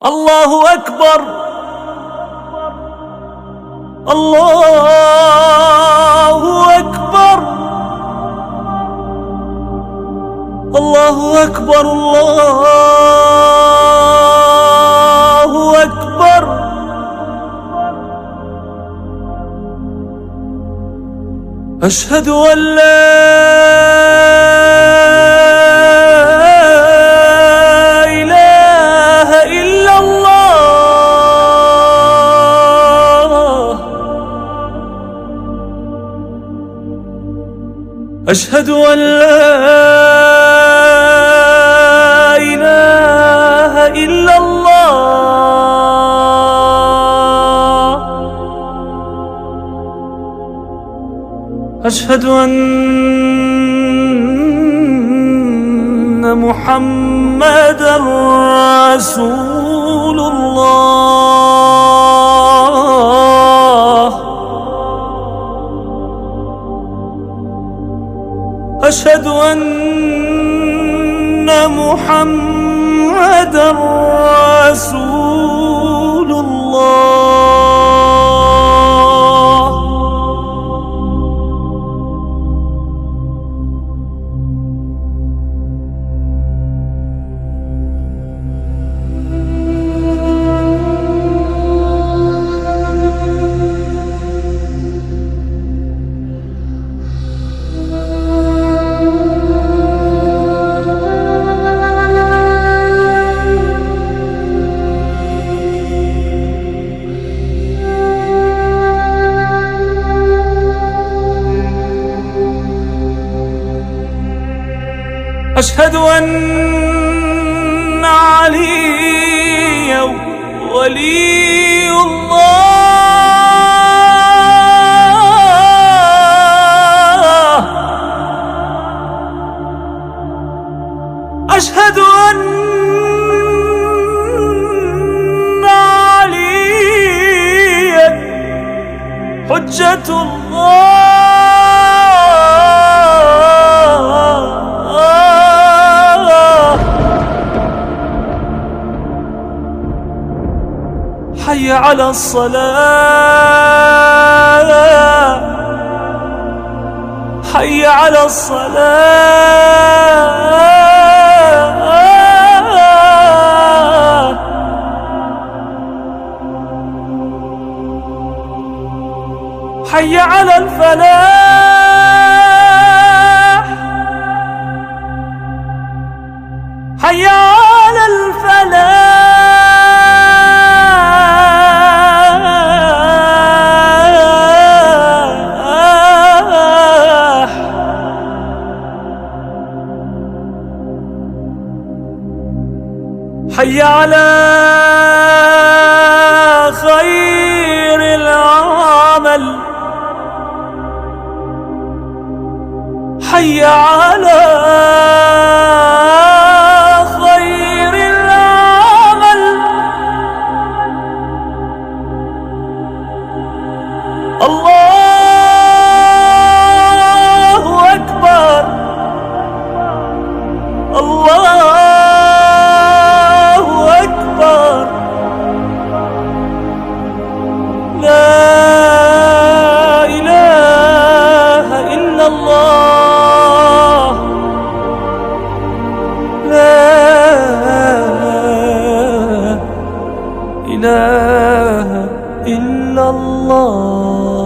الله أكبر الله أكبر الله أكبر الله أكبر. أشهد أن لا إله إلا الله. أشهد أن لا إله إلا الله. أشهد أن محمدًا رسول الله. أشهد أن محمدًا رسول الله. أشهد أن عليا ولي الله. أشهد أن عليا حجة الله. حي على الصلاة حي على الصلاة. حي على الفلاح حي على الفلاح. حي على خير العمل حي على خير العمل. الله أكبر الله إله إلا الله.